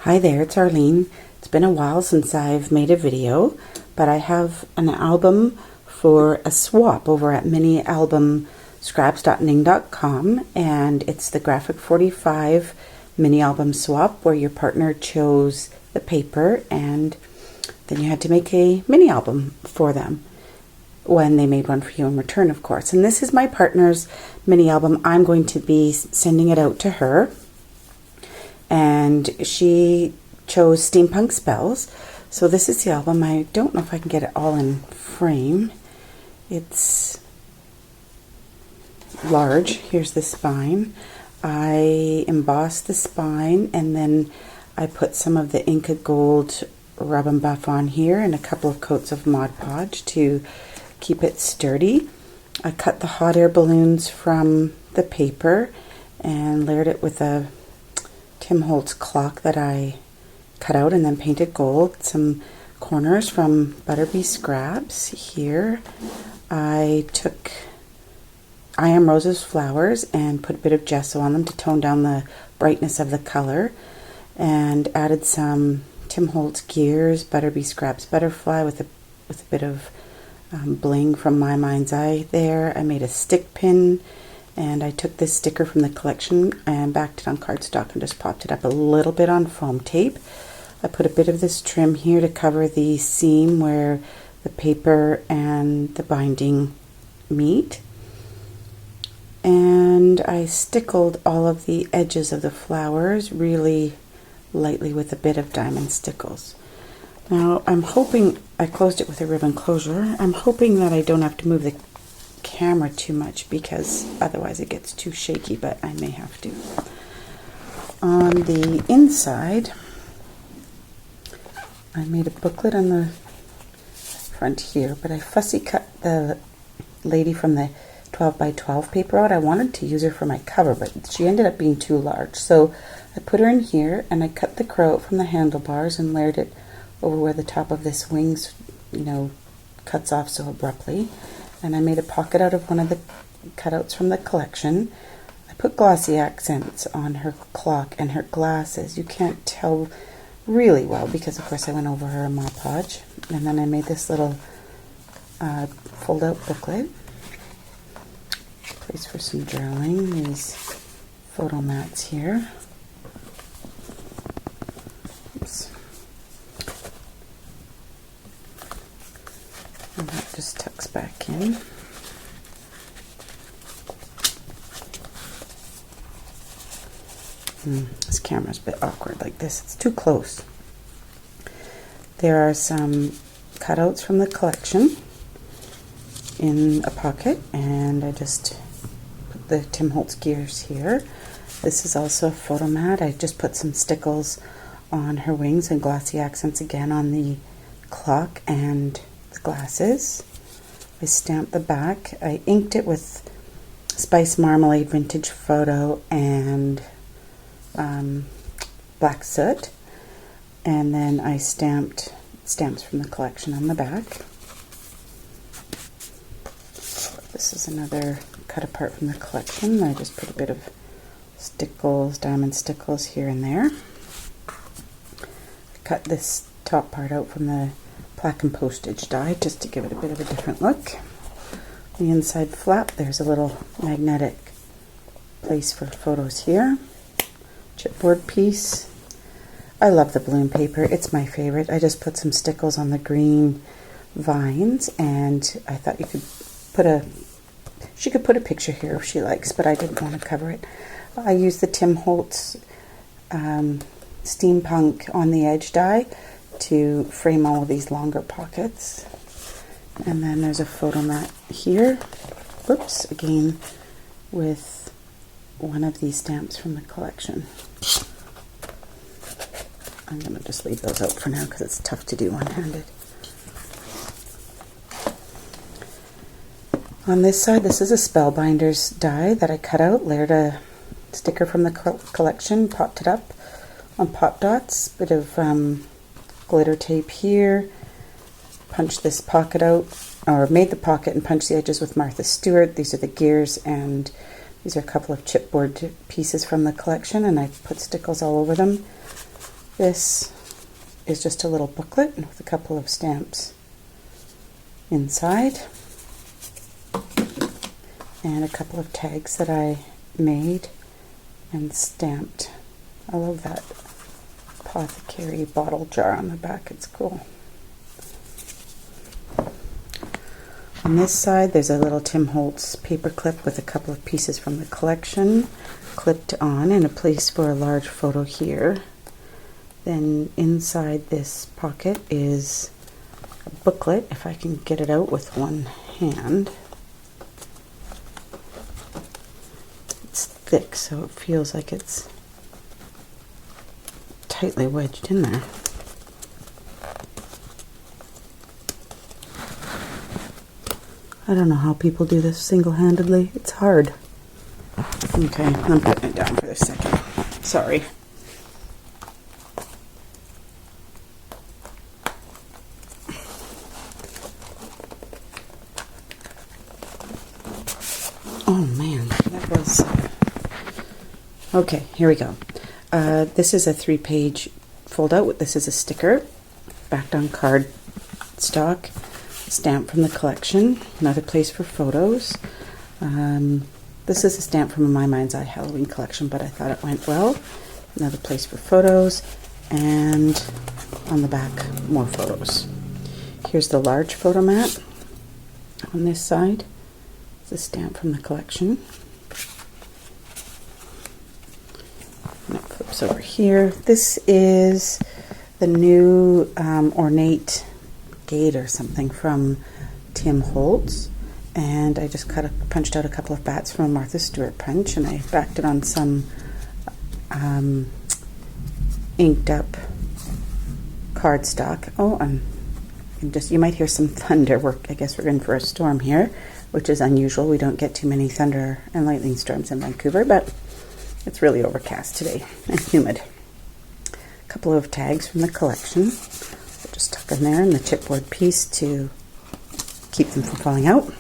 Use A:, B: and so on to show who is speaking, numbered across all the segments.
A: Hi there, it's Arlene. It's been a while since I've made a video, but I have an album for a swap over at mini album Scraps.mp4, and it's the Graphic 45 mini album swap where your partner chose the paper and then you had to make a mini album for them when they made one for you in return, of course. And this is my partner's mini album. I'm going to be sending it out to her. And she chose Steampunk spells. So this is the album. I don't know if I can get it all in frame. It's large. Here's the spine. I embossed the spine and then I put some of the Inca Gold Rub and Buff on here and a couple of coats of Mod Podge to keep it sturdy. I cut the hot air balloons from the paper and layered it with a Tim Holtz clock that I cut out and then painted gold. Some corners from Butterbee Scraps here. I took I Am Rose's flowers and put a bit of gesso on them to tone down the brightness of the color, and added some Tim Holtz gears, Butterbee Scraps butterfly with a bit of bling from My Mind's Eye there. I made a stick pin, and I took this sticker from the collection and backed it on cardstock and just popped it up a little bit on foam tape. I put a bit of this trim here to cover the seam where the paper and the binding meet. And I stickled all of the edges of the flowers really lightly with a bit of diamond stickles. Now I'm hoping, I closed it with a ribbon closure. I'm hoping that I don't have to move the camera too much because otherwise it gets too shaky, but I may have to. On the inside, I made a booklet on the front here, but I fussy cut the lady from the 12 by 12 paper out. I wanted to use her for my cover, but she ended up being too large. So I put her in here and I cut the crow out from the handlebars and layered it over where the top of this wings, cuts off so abruptly. And I made a pocket out of one of the cutouts from the collection. I put glossy accents on her clock and her glasses. You can't tell really well because, of course, I went over her Mod Podge. And then I made this little fold-out booklet. Place for some journaling. These photo mats here. Oops. And that just tucks back in. This camera's a bit awkward like this. It's too close. There are some cutouts from the collection in a pocket, and I just put the Tim Holtz gears here. This is also a photo mat. I just put some stickles on her wings and glossy accents again on the clock and the glasses. I stamped the back. I inked it with Spice Marmalade Vintage Photo and black soot, and then I stamped stamps from the collection on the back. This is another cut apart from the collection. I just put a bit of stickles, diamond stickles here and there. I cut this top part out from the plaque and postage die just to give it a bit of a different look. The inside flap, there's a little magnetic place for photos here. Chipboard piece. I love the balloon paper. It's my favorite. I just put some stickles on the green vines, and I thought she could put a picture here if she likes, but I didn't want to cover it. I used the Tim Holtz Steampunk on the edge die to frame all of these longer pockets. And then there's a photo mat here. Whoops, again with one of these stamps from the collection. I'm going to just leave those out for now because it's tough to do one-handed. On this side, this is a Spellbinders die that I cut out, layered a sticker from the collection, popped it up on pop dots, bit of glitter tape here, punched this pocket out, or made the pocket and punched the edges with Martha Stewart. These are the gears, and these are a couple of chipboard pieces from the collection, and I put stickles all over them. This is just a little booklet with a couple of stamps inside and a couple of tags that I made and stamped. I love that apothecary bottle jar on the back, it's cool. On this side there's a little Tim Holtz paper clip with a couple of pieces from the collection clipped on, and a place for a large photo here. Then inside this pocket is a booklet, if I can get it out with one hand. It's thick, so it feels like it's tightly wedged in there. I don't know how people do this single-handedly. It's hard. Okay, I'm putting it down for a second. Sorry. Oh man, that was... Okay, here we go. This is a 3-page fold-out. This is a sticker, backed on card stock, stamp from the collection, another place for photos. This is a stamp from My Mind's Eye Halloween collection, but I thought it went well. Another place for photos, and on the back, more photos. Here's the large photo mat on this side. It's a stamp from the collection. And it flips over here. This is the new ornate gate or something from Tim Holtz, and I just punched out a couple of bats from a Martha Stewart punch, and I backed it on some inked up cardstock. Oh, you might hear some thunder. I guess we're in for a storm here, which is unusual. We don't get too many thunder and lightning storms in Vancouver, but it's really overcast today and humid. A couple of tags from the collection. I'll just tuck in there in the chipboard piece to keep them from falling out.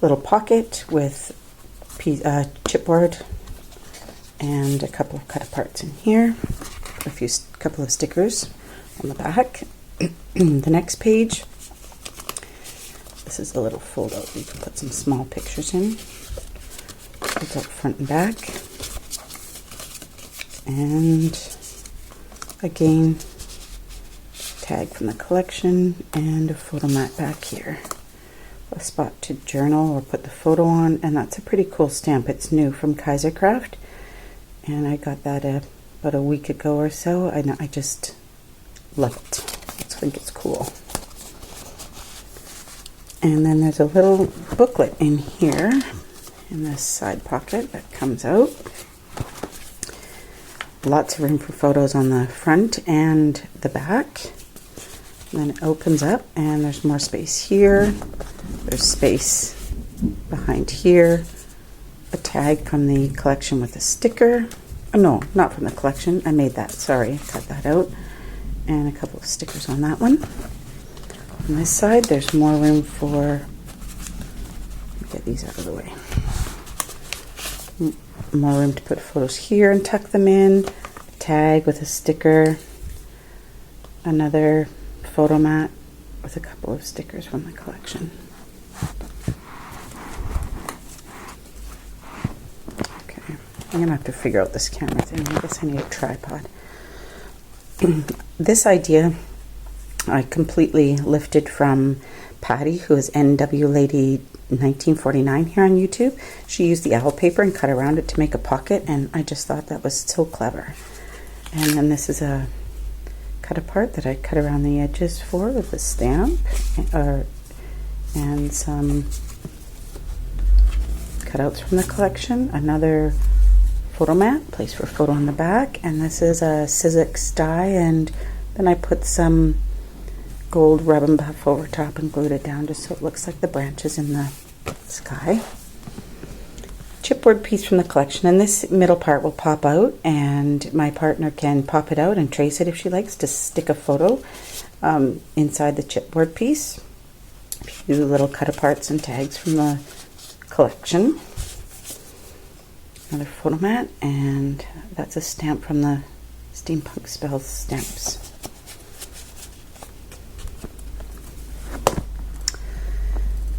A: Little pocket with chipboard and a couple of cut aparts in here. Couple of stickers on the back. The next page. This is a little fold out. You can put some small pictures in. Folds out front and back. And again, tag from the collection and a photo mat back here. A spot to journal or put the photo on, and that's a pretty cool stamp. It's new from Kaisercraft, and I got that about a week ago or so. I just love it. I think it's cool. And then there's a little booklet in here in this side pocket that comes out. Lots of room for photos on the front and the back. And then it opens up and there's more space here. There's space behind here. A tag from the collection with a sticker. Oh, no, not from the collection. I made that. Sorry, cut that out. And a couple of stickers on that one. On this side, there's more room for... Get these out of the way. More room to put photos here and tuck them in. A tag with a sticker. Another photo mat with a couple of stickers from the collection. Okay, I'm gonna have to figure out this camera thing. I guess I need a tripod. This idea I completely lifted from Patty, who is NW Lady 1949 here on YouTube. She used the owl paper and cut around it to make a pocket, and I just thought that was so clever. And then this is a cut apart that I cut around the edges for with a stamp and some cutouts from the collection. Another photo mat, place for a photo on the back, and this is a Sizzix die, and then I put some gold rub and buff over top and glued it down just so it looks like the branches in the sky. Chipboard piece from the collection, and this middle part will pop out, and my partner can pop it out and trace it if she likes to stick a photo inside the chipboard piece. A few little cut aparts and tags from the collection. Another photo mat, and that's a stamp from the Steampunk Spells stamps.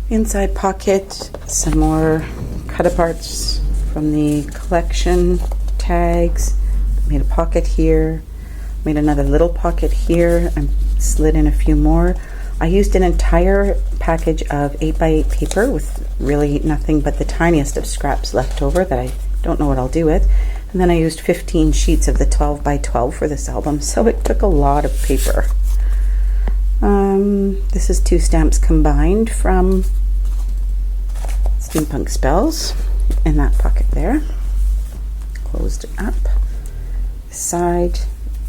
A: Inside pocket, some more cut-aparts from the collection, tags. Made a pocket here, made another little pocket here, and slid in a few more. I used an entire package of 8x8 paper with really nothing but the tiniest of scraps left over that I don't know what I'll do with. And then I used 15 sheets of the 12x12 for this album, so it took a lot of paper. This is 2 stamps combined from Steampunk Spells in that pocket there. Closed it up. This side,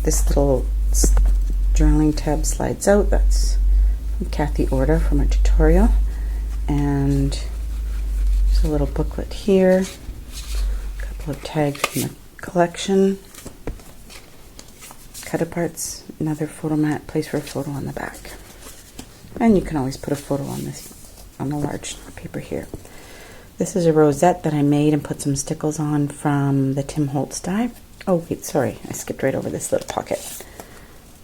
A: this little journaling tab slides out. That's from Kathy Orda from a tutorial. And there's a little booklet here. A couple of tags from the collection. Cut-aparts, another photo mat, place for a photo on the back. And you can always put a photo on the large paper here. This is a rosette that I made and put some stickles on from the Tim Holtz die. Oh wait, sorry, I skipped right over this little pocket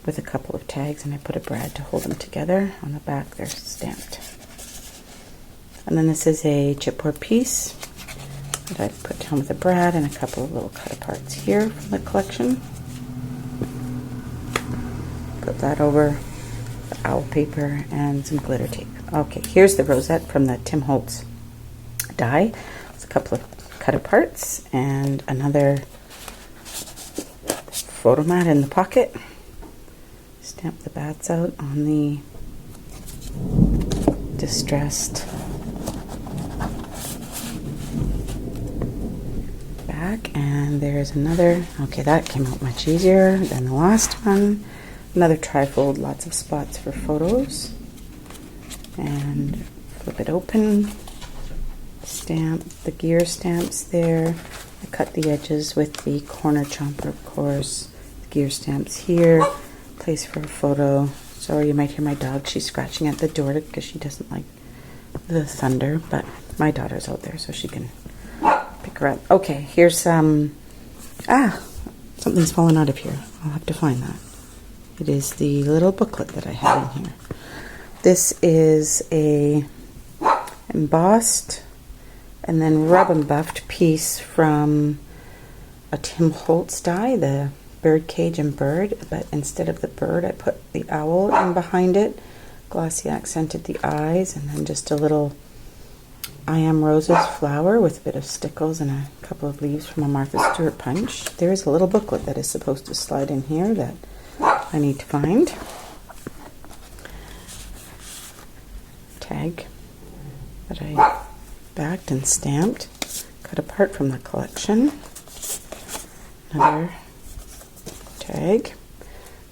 A: with a couple of tags, and I put a brad to hold them together. On the back they're stamped. And then this is a chipboard piece that I put down with a brad and a couple of little cut-aparts here from the collection. Put that over the owl paper and some glitter tape. Okay, here's the rosette from the Tim Holtz die. There's a couple of cut-aparts and another photo mat in the pocket. Stamp the bats out on the distressed back, and there's another. Okay, that came out much easier than the last one. Another trifold, lots of spots for photos. And flip it open. Stamp the gear stamps there. I cut the edges with the corner chomper, of course. The gear stamps here. Place for a photo. Sorry, you might hear my dog. She's scratching at the door because she doesn't like the thunder, but my daughter's out there so she can pick her up. Okay, here's some... something's fallen out of here. I'll have to find that. It is the little booklet that I have in here. This is a embossed and then rub and buffed piece from a Tim Holtz die, the bird cage and bird, but instead of the bird I put the owl in behind it. Glossy accented the eyes, and then just a little I Am Roses flower with a bit of stickles and a couple of leaves from a Martha Stewart punch. There is a little booklet that is supposed to slide in here that I need to find. Tag that I backed and stamped, cut apart from the collection. Another tag,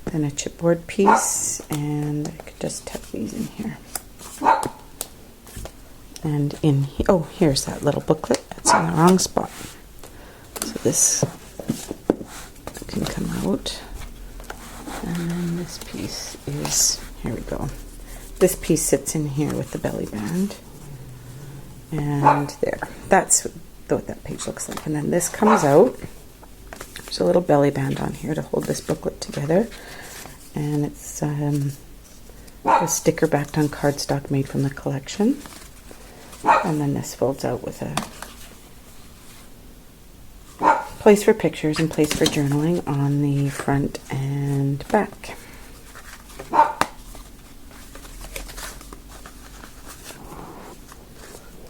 A: then a chipboard piece, and I could just tuck these in here. And in here, oh, here's that little booklet. That's in the wrong spot. So this can come out. And then this piece is, here we go. This piece sits in here with the belly band. And there. That's what that page looks like. And then this comes out. There's a little belly band on here to hold this booklet together. And it's a sticker backed on cardstock made from the collection. And then this folds out with a place for pictures and place for journaling on the front and back.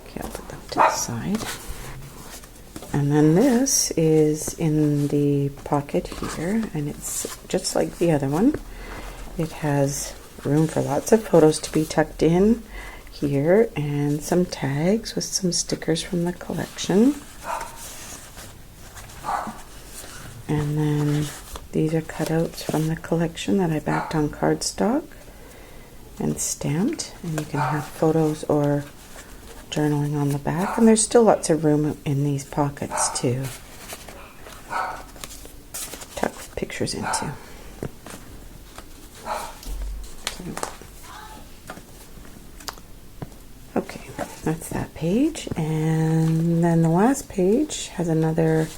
A: Okay, I'll put that to the side. And then this is in the pocket here, and it's just like the other one. It has room for lots of photos to be tucked in here, and some tags with some stickers from the collection. And then these are cutouts from the collection that I backed on cardstock and stamped, and you can have photos or journaling on the back, and there's still lots of room in these pockets to tuck pictures into. Okay, that's that page, and then the last page has another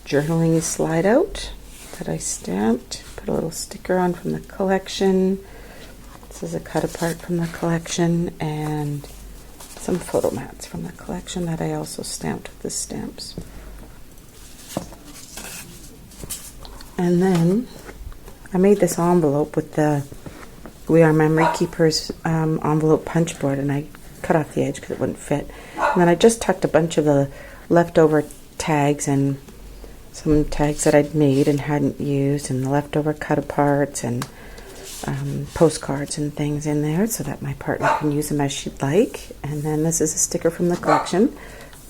A: journaling slide out, that I stamped. Put a little sticker on from the collection. This is a cut apart from the collection, and some photo mats from the collection that I also stamped with the stamps. And then I made this envelope with the We Are Memory Keepers envelope punch board, and I cut off the edge because it wouldn't fit. And then I just tucked a bunch of the leftover tags and some tags that I'd made and hadn't used, and the leftover cut aparts and postcards and things in there so that my partner can use them as she'd like. And then this is a sticker from the collection,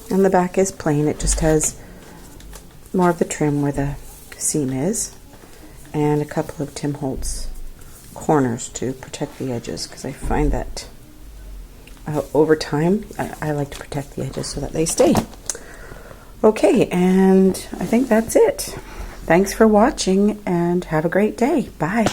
A: and the back is plain. It just has more of the trim where the seam is, and a couple of Tim Holtz corners to protect the edges, because I find that over time I like to protect the edges so that they stay. Okay, and I think that's it. Thanks for watching and have a great day. Bye.